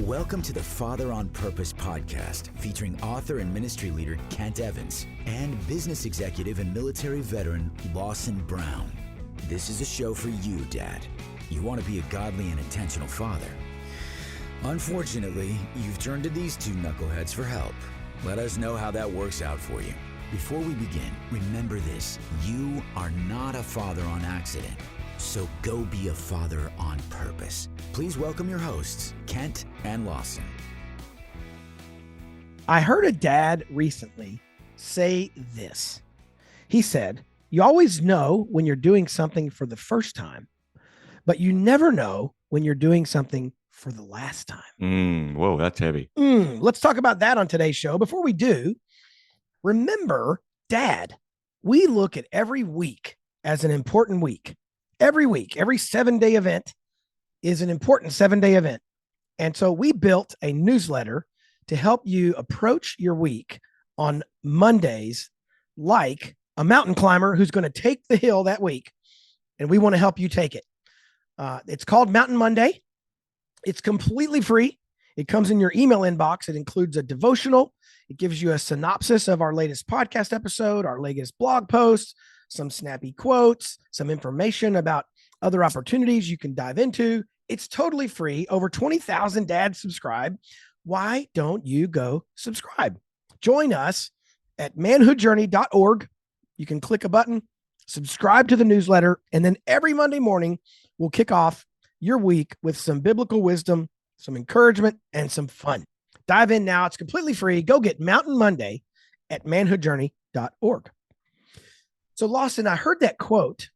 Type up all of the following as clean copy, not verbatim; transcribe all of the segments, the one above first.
Welcome to the Father on Purpose podcast, featuring author and ministry leader Kent Evans and business executive and military veteran Lawson Brown. This is a show for you, Dad. You want to be a godly and intentional father. Unfortunately, you've turned to these two knuckleheads for help. Let us know how that works out for you. Before we begin, remember this: you are not a father on accident. So go be a father on purpose. Please welcome your hosts, Kent and Lawson. I heard a dad recently say this. He said, "You always know when you're doing something for the first time, but you never know when you're doing something for the last time." Whoa, that's heavy. Let's talk about that on today's show. Before we do, remember, Dad, we look at every week as an important week. Every week, every 7-day event is an important 7-day event. And so we built a newsletter to help you approach your week on Mondays like a mountain climber who's going to take the hill that week. And we want to help you take it. It's called Mountain Monday. It's completely free. It comes in your email inbox. It includes a devotional. It gives you a synopsis of our latest podcast episode, our latest blog posts, some snappy quotes, some information about other opportunities you can dive into. It's totally free. Over 20,000 dads subscribe. Why don't you go subscribe? Join us at manhoodjourney.org. You can click a button, subscribe to the newsletter, and then every Monday morning, we'll kick off your week with some biblical wisdom, some encouragement, and some fun. Dive in now. It's completely free. Go get Mountain Monday at manhoodjourney.org. So, Lawson, I heard that quote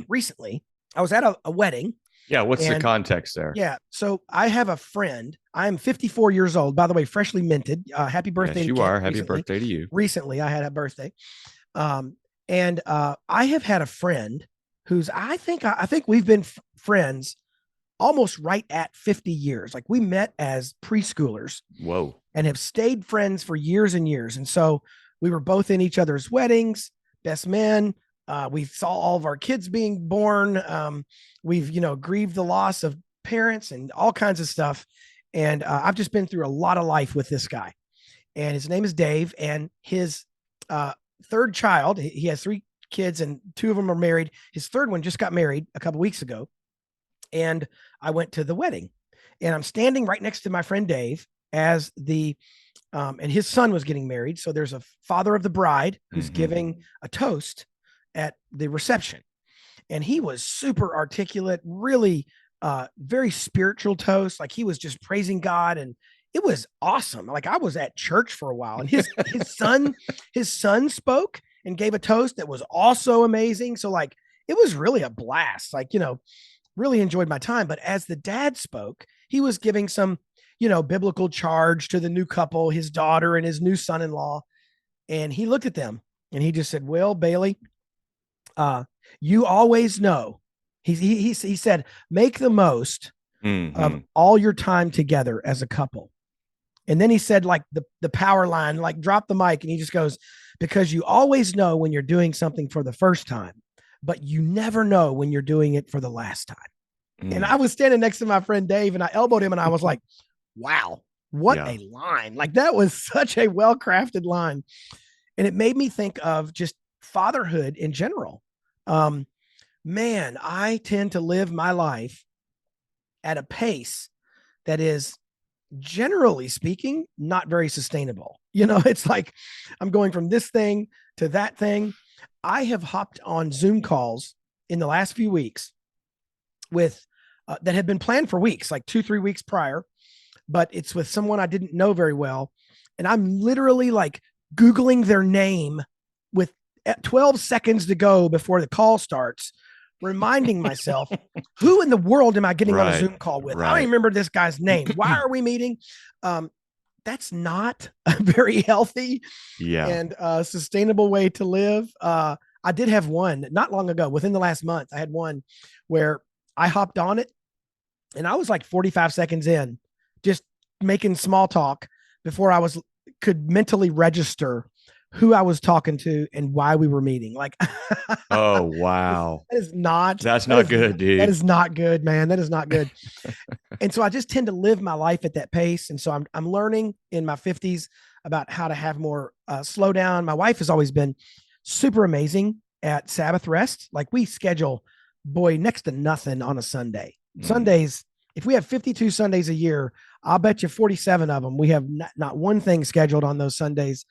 recently. I was at a wedding. Yeah, what's the context there? Yeah, so I have a friend. I'm 54 years old, by the way, freshly minted. Happy birthday! Yes, you are. Happy birthday to you. Recently, I had a birthday, and I have had a friend who's I think we've been friends almost right at 50 years. Like we met as preschoolers. Whoa! And have stayed friends for years and years. And so we were both in each other's weddings. Best men. We saw all of our kids being born. We've, grieved the loss of parents and all kinds of stuff. And I've just been through a lot of life with this guy. And his name is Dave. And his third child, he has 3 kids and 2 of them are married. His third one just got married a couple weeks ago. And I went to the wedding. And I'm standing right next to my friend Dave as and his son was getting married. So there's a father of the bride who's giving a toast at the reception. And he was super articulate, really very spiritual toast. Like he was just praising God. And it was awesome. Like I was at church for a while. And his son spoke and gave a toast that was also amazing. So like, it was really a blast. Like, really enjoyed my time. But as the dad spoke, he was giving some biblical charge to the new couple, his daughter and his new son-in-law. And he looked at them and he just said, "Well, Bailey, you always know," he said, "make the most of all your time together as a couple." And then he said, like the power line, like drop the mic. And he just goes, "Because you always know when you're doing something for the first time, but you never know when you're doing it for the last time." And I was standing next to my friend Dave and I elbowed him and I was like, wow, what a line. Like that was such a well-crafted line. And it made me think of just fatherhood in general. Man, I tend to live my life at a pace that is, generally speaking, not very sustainable. It's like I'm going from this thing to that thing. I have hopped on Zoom calls in the last few weeks with that had been planned for weeks, like 2-3 weeks prior, but it's with someone I didn't know very well. And I'm literally like Googling their name with 12 seconds to go before the call starts, reminding myself, who in the world am I getting on a Zoom call with? I don't even remember this guy's name. Why are we meeting? That's not a very healthy and sustainable way to live. I did have one not long ago, within the last month. I had one where I hopped on it and I was like 45 seconds in, just making small talk before I could mentally register who I was talking to and why we were meeting. Like, Oh, wow. That's not good, that dude. is not good, man. That is not good. And so I just tend to live my life at that pace. And so I'm learning in my 50s about how to have more slow down. My wife has always been super amazing at Sabbath rest. Like we schedule, boy, next to nothing on a Sunday. Sundays, if we have 52 Sundays a year, I'll bet you 47 of them we have not one thing scheduled on those Sundays.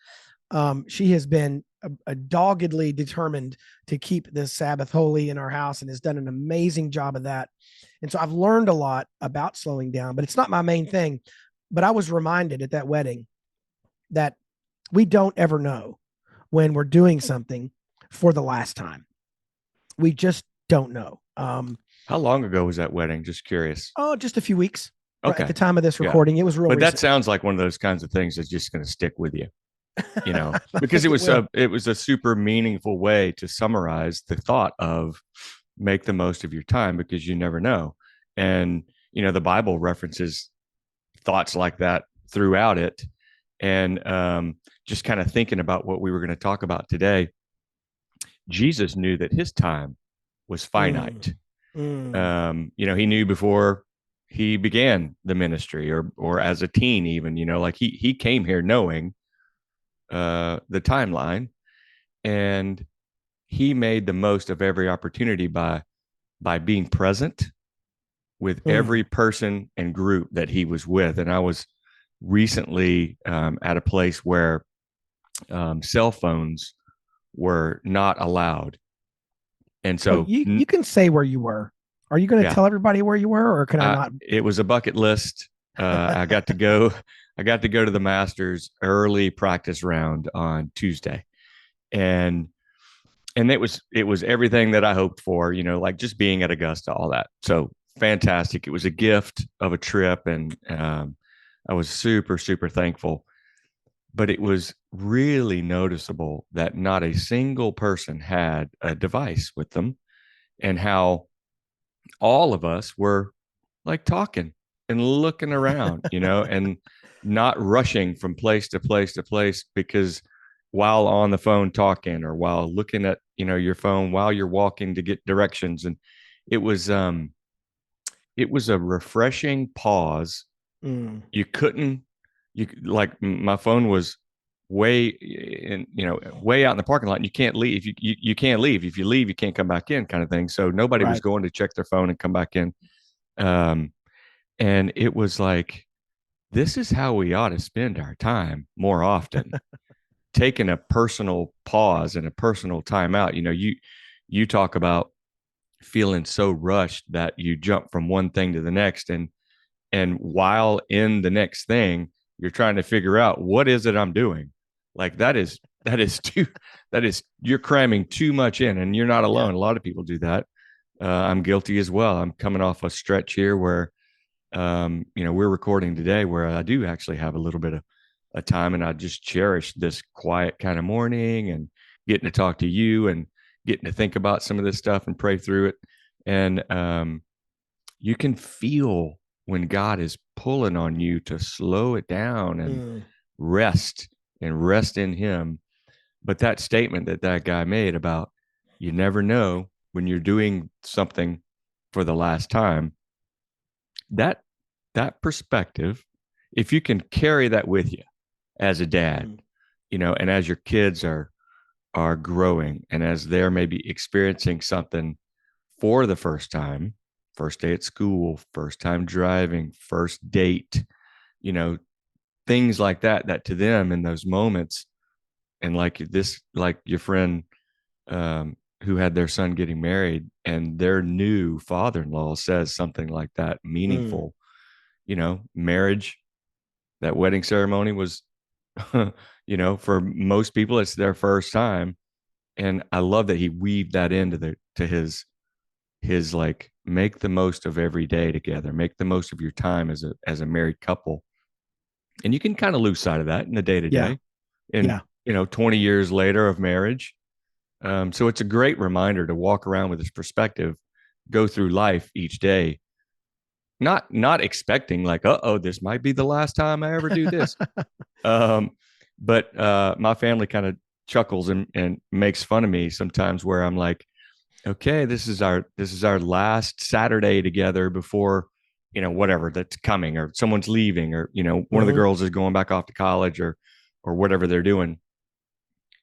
She has been a doggedly determined to keep this Sabbath holy in our house and has done an amazing job of that. And so I've learned a lot about slowing down, but it's not my main thing. But I was reminded at that wedding that we don't ever know when we're doing something for the last time. We just don't know. How long ago was that wedding? Just curious. Oh, just a few weeks. Okay. At the time of this recording, it was real. But recent. That sounds like one of those kinds of things that's just going to stick with you, because it was a super meaningful way to summarize the thought of make the most of your time because you never know. And, the Bible references thoughts like that throughout it. And just kind of thinking about what we were going to talk about today, Jesus knew that his time was finite. He knew before he began the ministry or as a teen, even, like he came here knowing the timeline, and he made the most of every opportunity by being present with every person and group that he was with. And I was recently at a place where cell phones were not allowed. And so you can say where you were. Are you going to tell everybody where you were, or can I not? It was a bucket list. I got to go to the Masters early practice round on Tuesday. And it was everything that I hoped for, like just being at Augusta, all that. So fantastic. It was a gift of a trip, and I was super, super thankful. But it was really noticeable that not a single person had a device with them, and how all of us were like talking and looking around, and not rushing from place to place to place, because while on the phone talking or while looking at, your phone while you're walking to get directions. And it was a refreshing pause. Like my phone was way in, way out in the parking lot, and you can't leave. You can't leave. If you leave, you can't come back in, kind of thing. So nobody was going to check their phone and come back in. And it was like, this is how we ought to spend our time more often. Taking a personal pause and a personal time out. You talk about feeling so rushed that you jump from one thing to the next, and while in the next thing, you're trying to figure out, what is it I'm doing? Like that is you're cramming too much in, and you're not alone. A lot of people do that. I'm guilty as well. I'm coming off a stretch here where, we're recording today where I do actually have a little bit of a time, and I just cherish this quiet kind of morning and getting to talk to you and getting to think about some of this stuff and pray through it. And you can feel when God is pulling on you to slow it down and rest in him. But that statement that guy made about, you never know when you're doing something for the last time, that perspective, if you can carry that with you as a dad, and as your kids are growing, and as they're maybe experiencing something for the first time, first day at school, first time driving, first date, things like that to them in those moments. And like your friend who had their son getting married, and their new father-in-law says something like that, meaningful. Marriage, that wedding ceremony was, for most people, it's their first time. And I love that he weaved that into his like, make the most of every day together, make the most of your time as a married couple. And you can kind of lose sight of that in the day to day, and 20 years later of marriage. So it's a great reminder to walk around with this perspective, go through life each day, not expecting like, this might be the last time I ever do this. But my family kind of chuckles and makes fun of me sometimes, where I'm like, okay, this is our last Saturday together before, whatever that's coming, or someone's leaving, or, one of the girls is going back off to college, or whatever they're doing,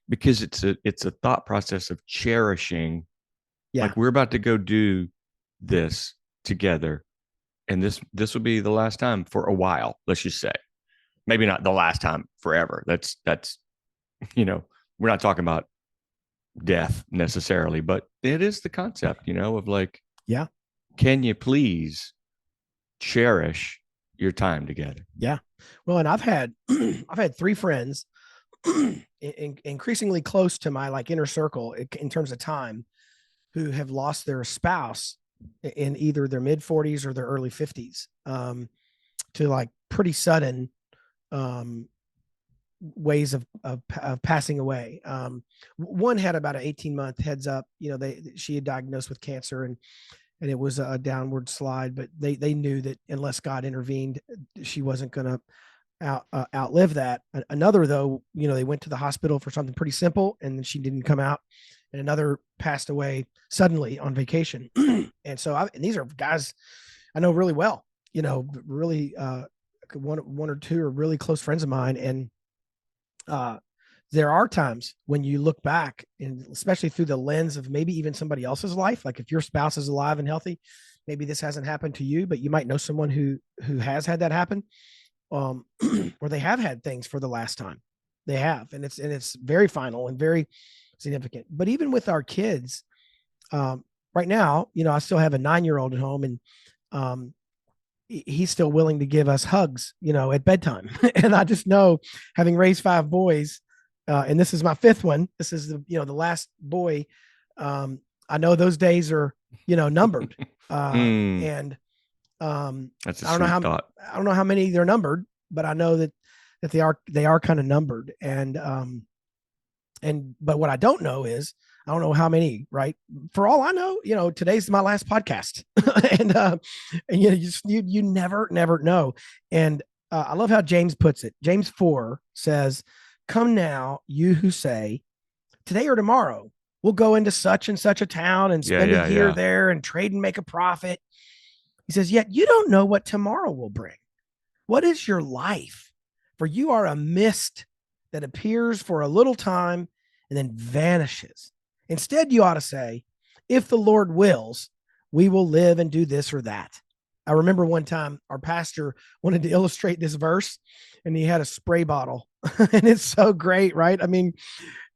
because it's a thought process of cherishing. Yeah. Like, we're about to go do this together, and this will be the last time for a while. Let's just say, maybe not the last time forever. That's we're not talking about death necessarily, but it is the concept, of like, yeah, can you please cherish your time together? Yeah. Well, and I've had I've had 3 friends increasingly close to my like inner circle in terms of time, who have lost their spouse in either their mid 40s or their early 50s, to like pretty sudden ways of passing away. One had about an 18-month heads up. She had diagnosed with cancer, and it was a downward slide, but they knew that unless God intervened, she wasn't going to outlive that. Another, though, they went to the hospital for something pretty simple, and she didn't come out. And another passed away suddenly on vacation. And so and these are guys I know really well, really one or two are really close friends of mine. And there are times when you look back, and especially through the lens of maybe even somebody else's life, like if your spouse is alive and healthy, maybe this hasn't happened to you, but you might know someone who has had that happen, where they have had things for the last time. They have, and it's very final and very significant. But even with our kids, right now, I still have a 9-year-old at home, and he's still willing to give us hugs, at bedtime. And I just know, having raised 5 boys, and this is my 5th one, this is the last boy. I know those days are, numbered. And that's a I don't know thought. I don't know how many they're numbered, but I know that they are kind of numbered. And but what I don't know is, I don't know how many, right? For all I know, today's my last podcast. And you never know. And I love how James puts it. James 4 says, "Come now, you who say, today or tomorrow, we'll go into such and such a town and spend a year there and trade and make a profit." He says, "Yet you don't know what tomorrow will bring. What is your life? For you are a mist that appears for a little time and then vanishes. Instead, you ought to say, if the Lord wills, we will live and do this or that." I remember one time our pastor wanted to illustrate this verse, and he had a spray bottle. And it's so great, right? I mean,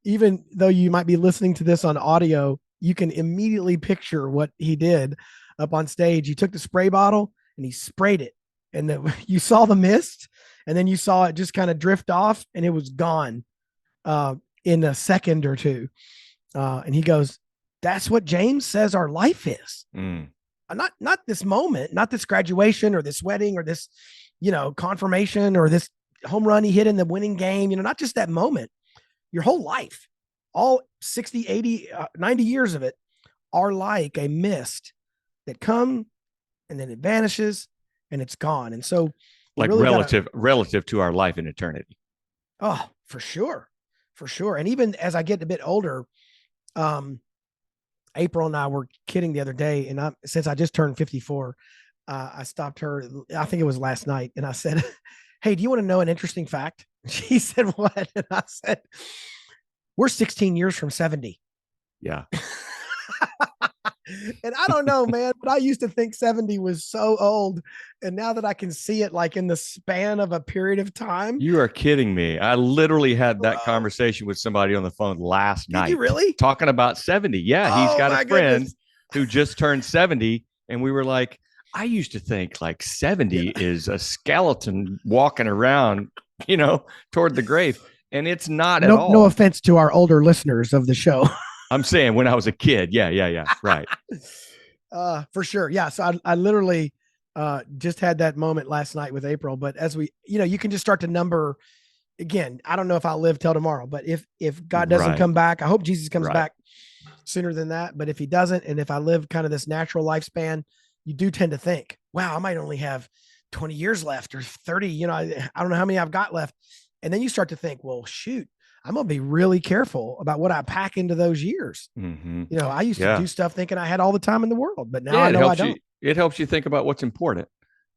even though you might be listening to this on audio, you can immediately picture what he did up on stage. He took the spray bottle and he sprayed it, and you saw the mist, and then you saw it just kind of drift off, and it was gone in a second or two. And he goes, "That's what James says our life is. Not this moment, not this graduation or this wedding or this, confirmation or this home run he hit in the winning game, not just that moment. Your whole life, all 60, 80, 90 years of it are like a mist that come and then it vanishes and it's gone." And so, like, really relative to our life in eternity. Oh, for sure. And even as I get a bit older, April and I were kidding the other day, and since I just turned 54, I stopped her, I think it was last night, and I said, "Hey, do you want to know an interesting fact?" She said, "What?" And I said, "We're 16 years from 70. Yeah. And I don't know, man, but I used to think 70 was so old. And now that I can see it like in the span of a period of time. You are kidding me. I literally had that conversation with somebody on the phone last night. Did you really? Talking about 70. Yeah. He's got a friend who just turned 70. And we were like, I used to think like 70 is a skeleton walking around, toward the grave. And it's not at all. No offense to our older listeners of the show. I'm saying when I was a kid. Yeah. Right. For sure. Yeah. So I literally just had that moment last night with April. But as we, you can just start to number again. I don't know if I'll live till tomorrow, but if God doesn't come back, I hope Jesus comes back sooner than that. But if he doesn't, and if I live kind of this natural lifespan, you do tend to think, wow, I might only have 20 years left or 30, I don't know how many I've got left. And then you start to think, well, shoot, I'm going to be really careful about what I pack into those years. Mm-hmm. You know, I used to do stuff thinking I had all the time in the world, but now Yeah, I it know I helps don't. it helps you think about what's important.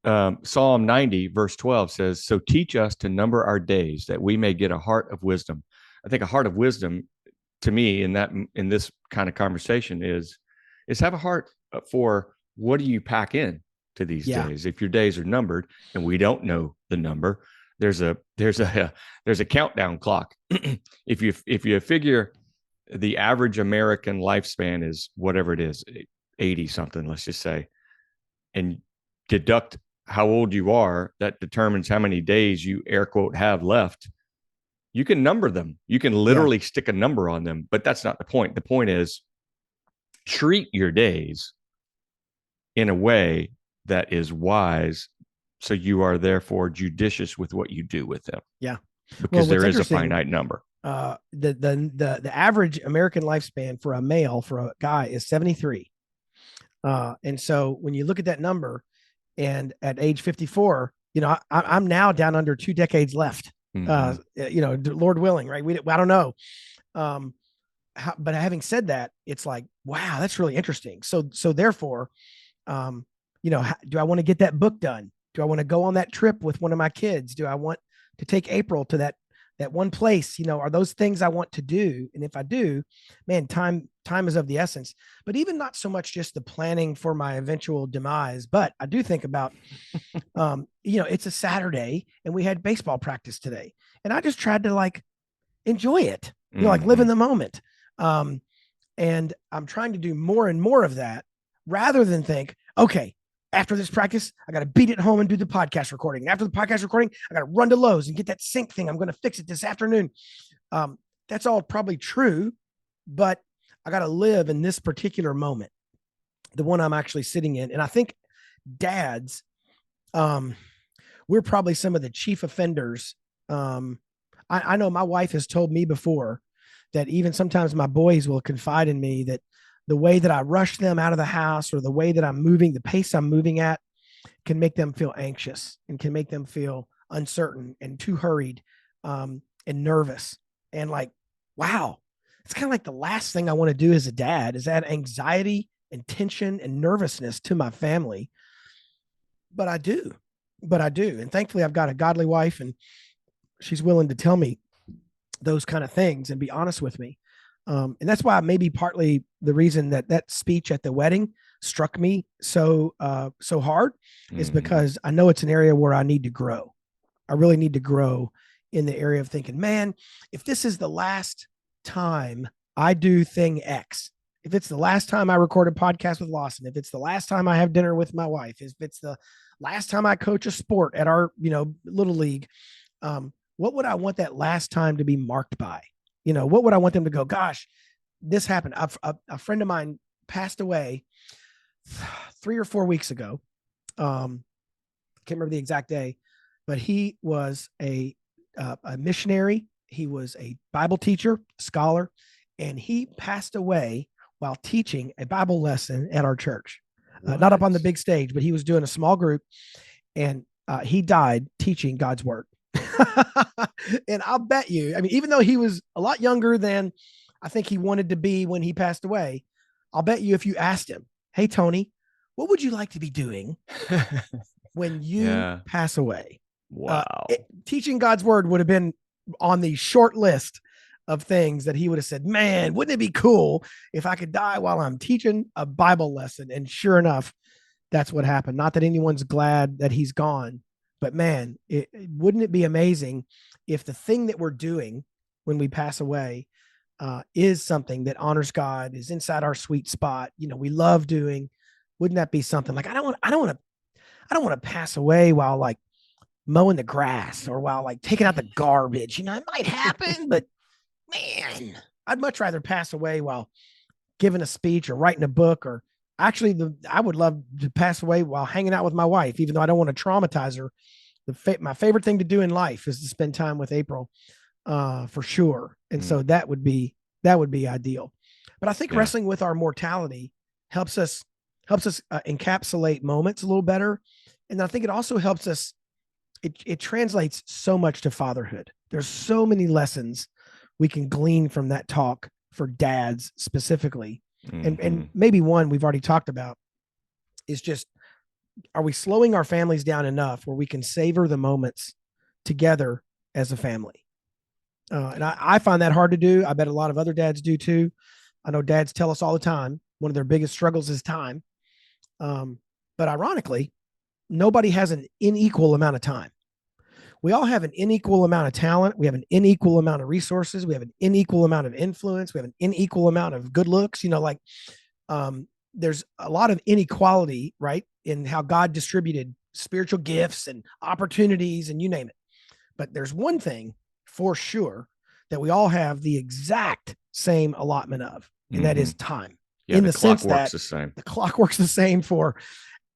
Psalm 90, verse 12 says, "So teach us to number our days that we may get a heart of wisdom." I think a heart of wisdom to me in this kind of conversation is have a heart for what do you pack in to these Yeah. days. If your days are numbered and we don't know the number, there's a countdown clock. if you figure the average American lifespan is whatever it is, 80 something, let's just say, and deduct how old you are, that determines how many days you air quote have left. You can number them. You can literally stick a number on them, but that's not the point. The point is treat your days in a way that is wise, so you are therefore judicious with what you do with them. Yeah. Because there is a finite number. The average American lifespan for a male, for a guy, is 73. And so when you look at that number, and at age 54, you know, I'm now down under 2 decades left. You know, Lord willing, right? I don't know. But having said that, it's like, wow, that's really interesting. So therefore, you know, do I want to get that book done? Do I want to go on that trip with one of my kids? Do I want to take April to that one place? You know, are those things I want to do? And if I do, man, time is of the essence. But even not so much just the planning for my eventual demise, but I do think about, you know, it's a Saturday and we had baseball practice today, and I just tried to like enjoy it, you know, like live in the moment. And I'm trying to do more and more of that rather than think, okay, after this practice, I got to beat it home and do the podcast recording. And after the podcast recording, I got to run to Lowe's and get that sink thing. I'm going to fix it this afternoon. That's all probably true, but I got to live in this particular moment, the one I'm actually sitting in. And I think dads, we're probably some of the chief offenders. I know my wife has told me before that even sometimes my boys will confide in me that the way that I rush them out of the house, or the way that I'm moving, the pace I'm moving at, can make them feel anxious and can make them feel uncertain and too hurried, and nervous. And like, wow, it's kind of like the last thing I want to do as a dad is add anxiety and tension and nervousness to my family. But I do. And thankfully I've got a godly wife, and she's willing to tell me those kind of things and be honest with me. And that's why maybe partly the reason that speech at the wedding struck me so hard is because I know it's an area where I need to grow. I really need to grow in the area of thinking, man, if this is the last time I do thing X, if it's the last time I record a podcast with Lawson, if it's the last time I have dinner with my wife, if it's the last time I coach a sport at our, you know, little league, what would I want that last time to be marked by? You know, what would I want them to go, gosh, this happened. A friend of mine passed away 3 or 4 weeks ago. Can't remember the exact day, but he was a missionary. He was a Bible teacher, scholar, and he passed away while teaching a Bible lesson at our church. Not up on the big stage, but he was doing a small group, and he died teaching God's word. And I'll bet you, I mean, even though he was a lot younger than I think he wanted to be when he passed away, I'll bet you if you asked him, hey, Tony, what would you like to be doing when you pass away? Wow. Teaching God's word would have been on the short list of things that he would have said, man, wouldn't it be cool if I could die while I'm teaching a Bible lesson? And sure enough, that's what happened. Not that anyone's glad that he's gone, but man, wouldn't it be amazing if the thing that we're doing when we pass away is something that honors God, is inside our sweet spot, you know, we love doing? Wouldn't that be something like, I don't want to pass away while like mowing the grass or while like taking out the garbage. You know, it might happen, but man, I'd much rather pass away while giving a speech or writing a book, or actually I would love to pass away while hanging out with my wife, even though I don't want to traumatize her. My favorite thing to do in life is to spend time with April, for sure. And so that would be ideal. But I think wrestling with our mortality helps us encapsulate moments a little better. And I think it also helps us, it translates so much to fatherhood. There's so many lessons we can glean from that talk for dads specifically. Mm-hmm. And maybe one we've already talked about is just, are we slowing our families down enough where we can savor the moments together as a family? And I find that hard to do. I bet a lot of other dads do too. I know dads tell us all the time, one of their biggest struggles is time. But ironically, nobody has an unequal amount of time. We all have an unequal amount of talent. We have an unequal amount of resources. We have an unequal amount of influence. We have an unequal amount of good looks. There's a lot of inequality, right, in how God distributed spiritual gifts and opportunities and you name it. But there's one thing for sure that we all have the exact same allotment of, and that is time. Yeah, in the the sense clock works that the same. the clock works the same for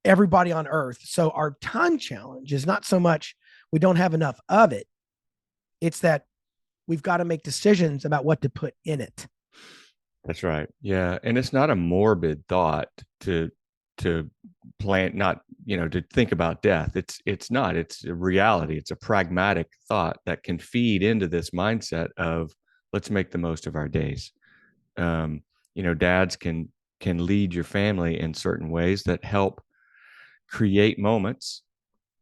everybody on earth. So our time challenge is not so much we don't have enough of it. It's that we've got to make decisions about what to put in it. That's right. Yeah. And it's not a morbid thought to plan, not, to think about death. It's not, it's a reality. It's a pragmatic thought that can feed into this mindset of let's make the most of our days. Dads can lead your family in certain ways that help create moments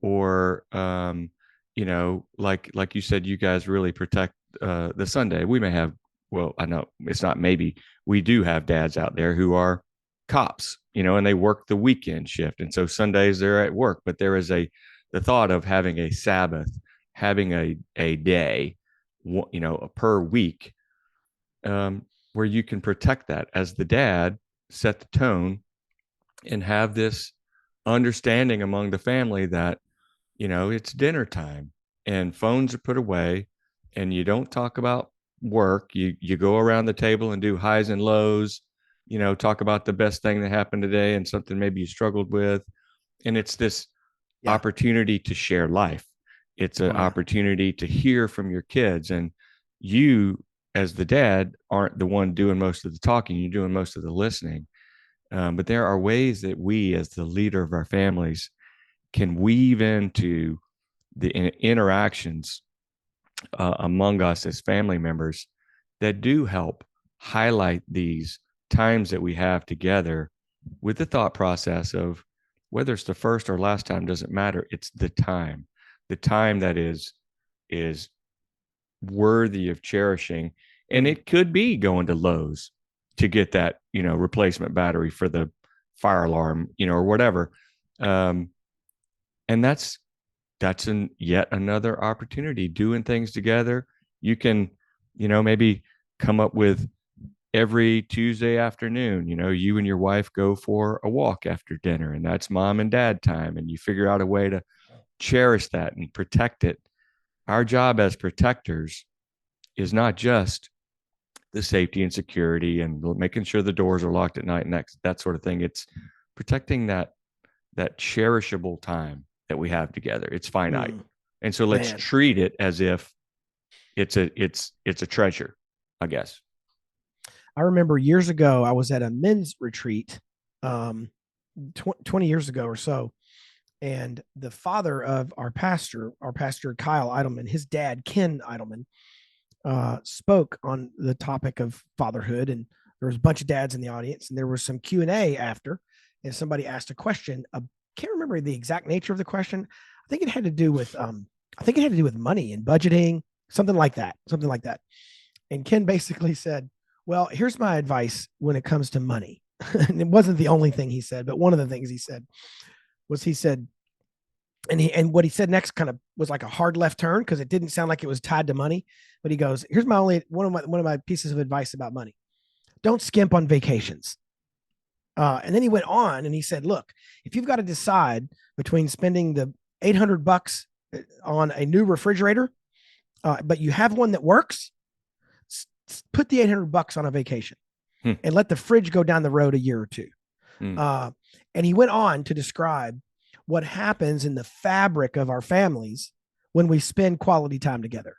or, like you said, you guys really protect the Sunday. We may have, well, I know it's not maybe, we do have dads out there who are cops, and they work the weekend shift. And so Sundays they're at work, but there is the thought of having a Sabbath, having a day, per week, where you can protect that as the dad, set the tone and have this understanding among the family that, it's dinner time and phones are put away and you don't talk about work. You go around the table and do highs and lows, talk about the best thing that happened today and something maybe you struggled with. And it's this opportunity to share life. It's an opportunity to hear from your kids. And you, as the dad, aren't the one doing most of the talking. You're doing most of the listening. But there are ways that we, as the leader of our families, can weave into the interactions among us as family members that do help highlight these times that we have together, with the thought process of whether it's the first or last time doesn't matter. It's the time that is worthy of cherishing. And it could be going to Lowe's to get that, replacement battery for the fire alarm, or whatever. And that's yet another opportunity, doing things together. You can, maybe come up with every Tuesday afternoon, you and your wife go for a walk after dinner, and that's mom and dad time. And you figure out a way to cherish that and protect it. Our job as protectors is not just the safety and security and making sure the doors are locked at night and that sort of thing. It's protecting that cherishable time that we have together. It's finite. And so let's treat it as if it's a treasure, I guess. I remember years ago, I was at a men's retreat, 20 years ago or so. And the father of our pastor, Kyle Eidelman, his dad, Ken Eidelman, spoke on the topic of fatherhood. And there was a bunch of dads in the audience, and there was some Q&A after, and somebody asked a question. Can't remember the exact nature of the question. I think it had to do with money and budgeting, something like that. And Ken basically said, well, here's my advice when it comes to money. And it wasn't the only thing he said, but one of the things he said was, and what he said next kind of was like a hard left turn, because it didn't sound like it was tied to money. But he goes, here's one of my pieces of advice about money. Don't skimp on vacations. And then he went on and he said, look, if you've got to decide between spending the $800 on a new refrigerator, but you have one that works, put the $800 on a vacation and let the fridge go down the road a year or two. And he went on to describe what happens in the fabric of our families when we spend quality time together.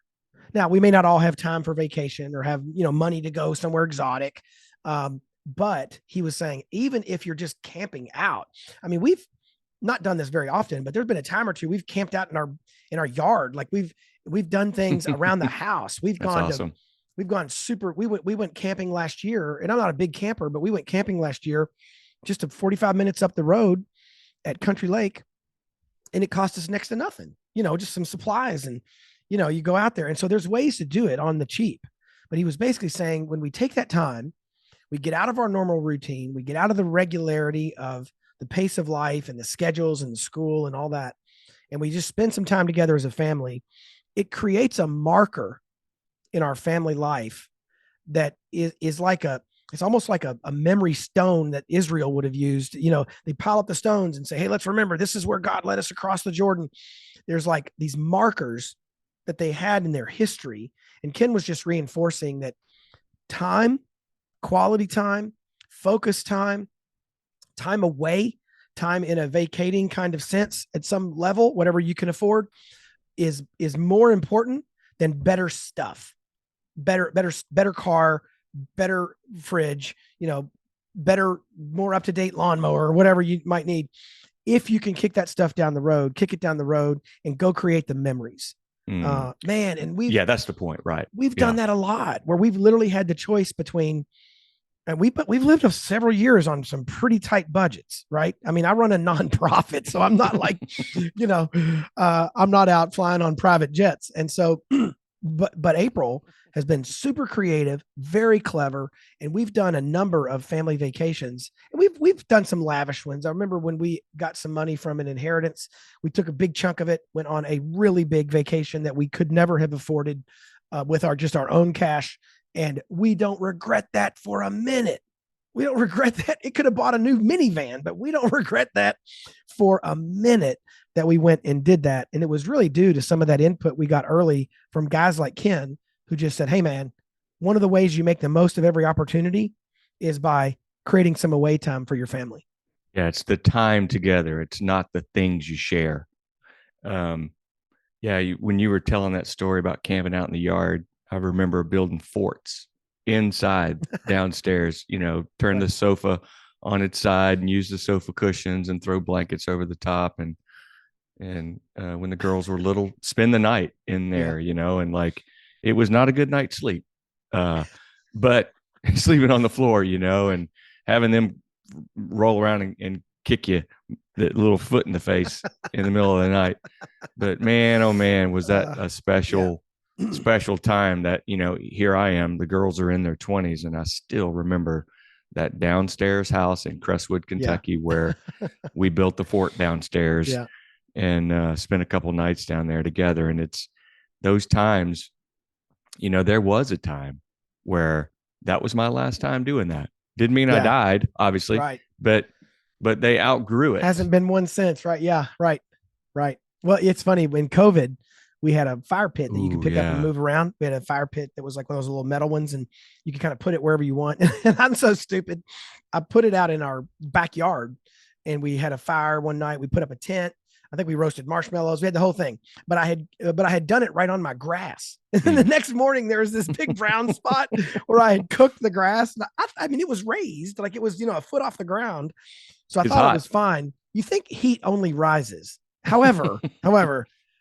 Now, we may not all have time for vacation or have, money to go somewhere exotic. But he was saying, even if you're just camping out, I mean, we've not done this very often, but there's been a time or two we've camped out in our yard. Like we've done things around the house. We've gone to we've gone super. We went camping last year, and I'm not a big camper, but we went camping last year, just 45 minutes up the road at Country Lake, and it cost us next to nothing. Just some supplies, and you go out there, and so there's ways to do it on the cheap. But he was basically saying when we take that time, we get out of our normal routine, we get out of the regularity of the pace of life and the schedules and the school and all that, and we just spend some time together as a family. It creates a marker in our family life that is like it's almost like a memory stone that Israel would have used. They pile up the stones and say, hey, let's remember this is where God led us across the Jordan. There's like these markers that they had in their history. And Ken was just reinforcing that time, quality time, focus time, time away, time in a vacating kind of sense at some level, whatever you can afford, is more important than better stuff, better car, better fridge, better, more up-to-date lawnmower, or whatever you might need. If you can kick that stuff down the road, kick it down the road and go create the memories. Man. And that's the point, right? We've done that a lot, where we've literally had the choice between, and we've lived several years on some pretty tight budgets, right? I mean, I run a nonprofit, so I'm not like, I'm not out flying on private jets. And so, but April has been super creative, very clever, and we've done a number of family vacations, and we've done some lavish ones. I remember when we got some money from an inheritance, we took a big chunk of it, went on a really big vacation that we could never have afforded with our own cash, and we don't regret that for a minute. We don't regret that. It could have bought a new minivan, but we don't regret that for a minute that we went and did that. And it was really due to some of that input we got early from guys like Ken, who just said, hey, man, one of the ways you make the most of every opportunity is by creating some away time for your family. Yeah, it's the time together. It's not the things you share. When you were telling that story about camping out in the yard, I remember building forts inside downstairs, turn the sofa on its side and use the sofa cushions and throw blankets over the top. And when the girls were little, spend the night in there, and like, it was not a good night's sleep, but sleeping on the floor, and having them roll around and kick you the little foot in the face in the middle of the night. But man, oh man, was that a special time that, here I am, the girls are in their 20s, and I still remember that downstairs house in Crestwood, Kentucky, where we built the fort downstairs and spent a couple nights down there together. And it's those times, there was a time where that was my last time doing that. Didn't mean I died, obviously, right? But they outgrew it. Hasn't been one since, right? Yeah, right. Well, it's funny, when COVID, we had a fire pit that you could pick up and move around. We had a fire pit that was like one of those little metal ones, and you could kind of put it wherever you want. And I'm so stupid. I put it out in our backyard, and we had a fire one night. We put up a tent. I think we roasted marshmallows. We had the whole thing, but I had done it right on my grass. And then the next morning there was this big brown spot where I had cooked the grass. I mean, it was raised, like it was, a foot off the ground. So I thought it was fine. You think heat only rises. However,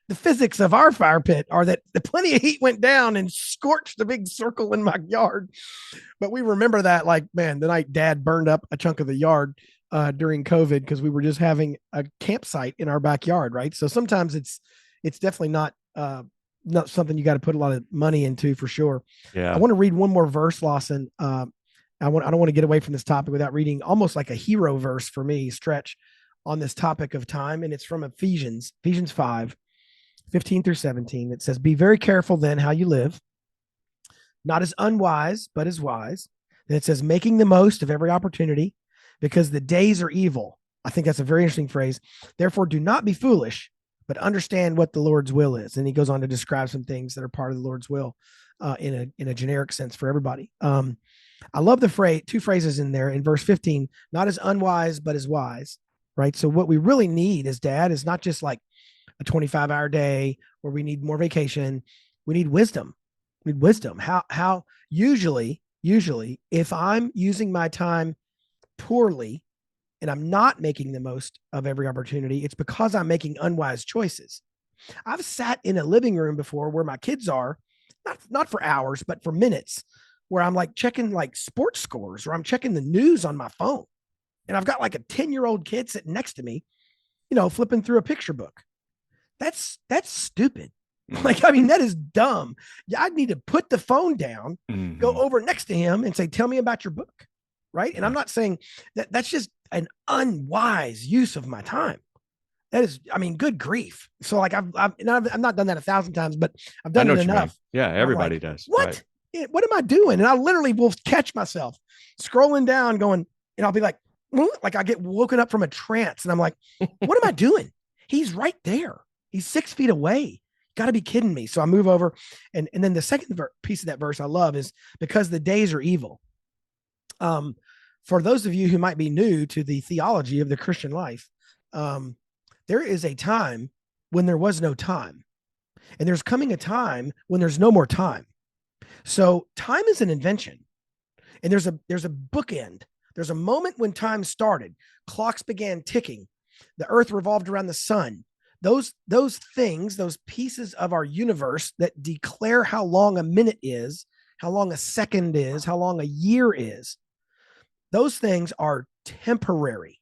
the physics of our fire pit are that plenty of heat went down and scorched the big circle in my yard. But we remember that, like, man, the night Dad burned up a chunk of the yard during COVID, because we were just having a campsite in our backyard, right? So sometimes it's definitely not something you got to put a lot of money into, for sure. Yeah. I want to read one more verse, Lawson. I don't want to get away from this topic without reading almost like a hero verse for me, Stretch, on this topic of time. And it's from Ephesians 5:15-17. It says, be very careful then how you live, not as unwise, but as wise. And it says, making the most of every opportunity, because the days are evil. I think that's a very interesting phrase. Therefore, do not be foolish, but understand what the Lord's will is. And he goes on to describe some things that are part of the Lord's will in a generic sense for everybody. I love the phrase, two phrases in there in verse 15, not as unwise, but as wise, right? So what we really need as dad is not just like a 25-hour day where we need more vacation. We need wisdom. We need wisdom. How usually, if I'm using my time poorly and I'm not making the most of every opportunity, it's because I'm making unwise choices. I've sat in a living room before where my kids are, not for hours, but for minutes, where I'm like checking like sports scores or I'm checking the news on my phone. And I've got like a 10-year-old kid sitting next to me, flipping through a picture book. That's stupid. Like, I mean, that is dumb. Yeah, I need to put the phone down, go over next to him and say, tell me about your book. Right. And I'm not saying that that's just an unwise use of my time. That is, I mean, good grief. So like I've not done that 1,000 times, but I've done it enough. Yeah, everybody does. What? Right. What am I doing? And I literally will catch myself scrolling down going, and I'll be like I get woken up from a trance and I'm like, what am I doing? He's right there. He's 6 feet away. Got to be kidding me. So I move over. And then the second piece of that verse I love is because the days are evil. For those of you who might be new to the theology of the Christian life, there is a time when there was no time, and there's coming a time when there's no more time. So time is an invention, and there's a bookend. There's a moment when time started. Clocks began ticking. The earth revolved around the sun. Those things, those pieces of our universe that declare how long a minute is, how long a second is, how long a year is, those things are temporary.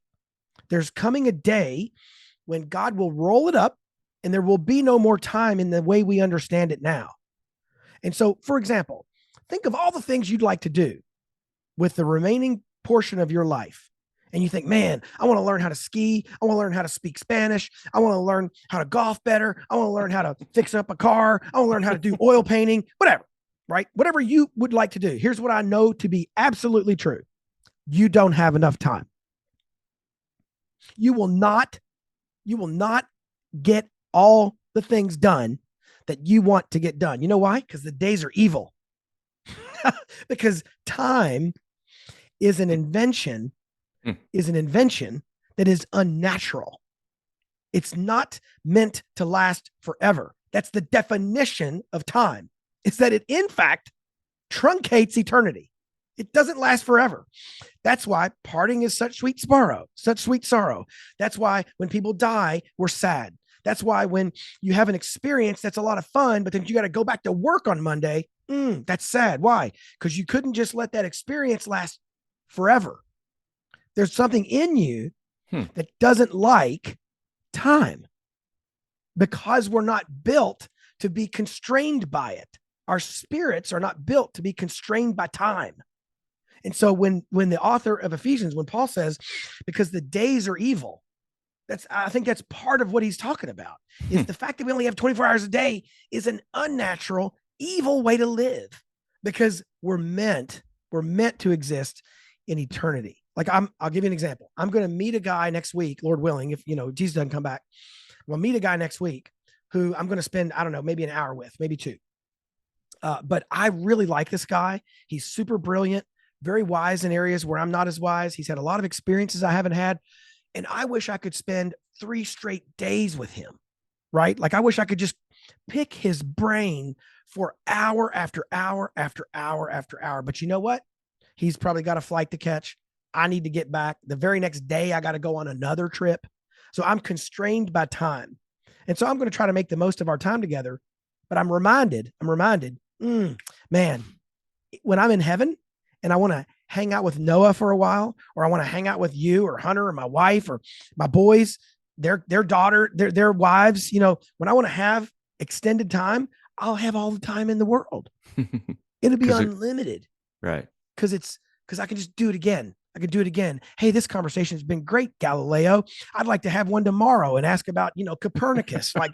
There's coming a day when God will roll it up and there will be no more time in the way we understand it now. And so, for example, think of all the things you'd like to do with the remaining portion of your life. And you think, man, I want to learn how to ski. I want to learn how to speak Spanish. I want to learn how to golf better. I want to learn how to fix up a car. I want to learn how to do oil painting, whatever, right? Whatever you would like to do. Here's what I know to be absolutely true. You don't have enough time. You will not get all the things done that you want to get done. You know why? Because the days are evil. Because time is an invention that is unnatural. It's not meant to last forever. That's the definition of time. It's that it, in fact, truncates eternity. It doesn't last forever. That's why parting is such sweet sorrow. That's why when people die, we're sad. That's why when you have an experience that's a lot of fun, but then you got to go back to work on Monday, that's sad. Why? Because you couldn't just let that experience last forever. There's something in you that doesn't like time because we're not built to be constrained by it. Our spirits are not built to be constrained by time. And so when the author of Ephesians, when Paul says, because the days are evil, I think that's part of what he's talking about is the fact that we only have 24 hours a day is an unnatural, evil way to live because we're meant to exist in eternity. Like I'll give you an example. I'm going to meet a guy next week, Lord willing, if Jesus doesn't come back, we'll meet a guy next week who I'm going to spend, I don't know, maybe an hour with, maybe 2. But I really like this guy. He's super brilliant, very wise in areas where I'm not as wise. He's had a lot of experiences I haven't had. And I wish I could spend 3 straight days with him, right? Like I wish I could just pick his brain for hour after hour after hour after hour. But you know what? He's probably got a flight to catch. I need to get back. The very next day, I got to go on another trip. So I'm constrained by time. And so I'm going to try to make the most of our time together. But I'm reminded, man, when I'm in heaven and I want to hang out with Noah for a while, or I want to hang out with you or Hunter or my wife or my boys, their daughter, their wives, when I want to have extended time, I'll have all the time in the world. It'll be unlimited. Right. Because I can just do it again. I could do it again. Hey, this conversation has been great, Galileo. I'd like to have one tomorrow and ask about, Copernicus. Like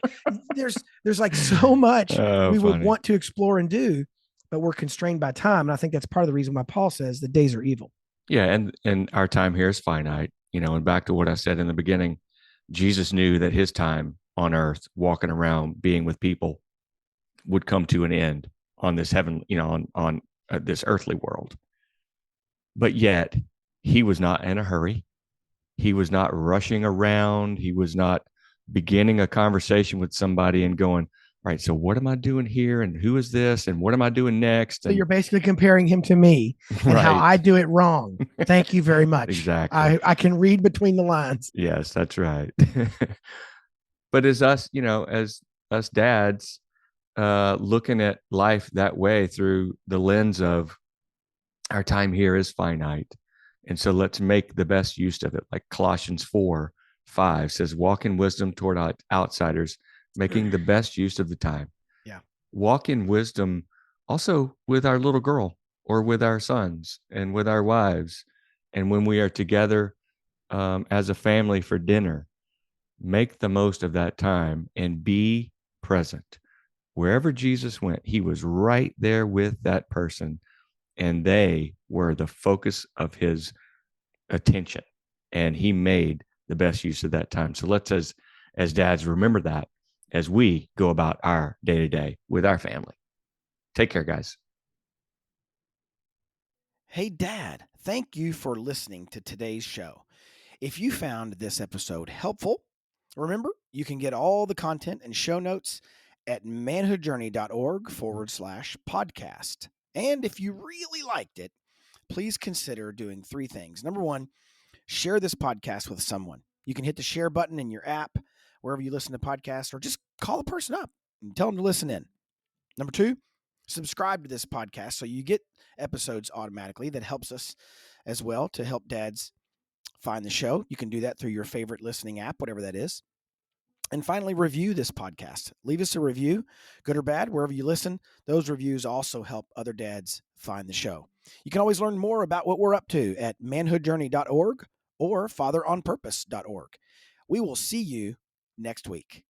there's like so much we would want to explore and do, but we're constrained by time. And I think that's part of the reason why Paul says the days are evil. Yeah. And our time here is finite, and back to what I said in the beginning, Jesus knew that his time on earth, walking around, being with people would come to an end on this heaven, on this earthly world. But yet he was not in a hurry. He was not rushing around. He was not beginning a conversation with somebody and going, all right, so what am I doing here? And who is this? And what am I doing next? So you're basically comparing him to me and how I do it wrong. Thank you very much. Exactly. I can read between the lines. Yes, that's right. But as us, as us dads, looking at life that way through the lens of our time here is finite. And so let's make the best use of it. Like Colossians 4:5 says, walk in wisdom toward outsiders, making the best use of the time. Yeah. Walk in wisdom also with our little girl or with our sons and with our wives. And when we are together as a family for dinner, make the most of that time and be present. Wherever Jesus went, he was right there with that person, and they were the focus of his attention, and he made the best use of that time. So let's, as dads, remember that as we go about our day to day with our family. Take care, guys. Hey, Dad, thank you for listening to today's show. If you found this episode helpful, remember you can get all the content and show notes at manhoodjourney.org/podcast. And if you really liked it, please consider doing 3 things. Number 1, share this podcast with someone. You can hit the share button in your app, wherever you listen to podcasts, or just call a person up and tell them to listen in. Number 2, subscribe to this podcast so you get episodes automatically. That helps us as well to help dads find the show. You can do that through your favorite listening app, whatever that is. And finally, review this podcast. Leave us a review, good or bad, wherever you listen. Those reviews also help other dads find the show. You can always learn more about what we're up to at manhoodjourney.org or fatheronpurpose.org. We will see you next week.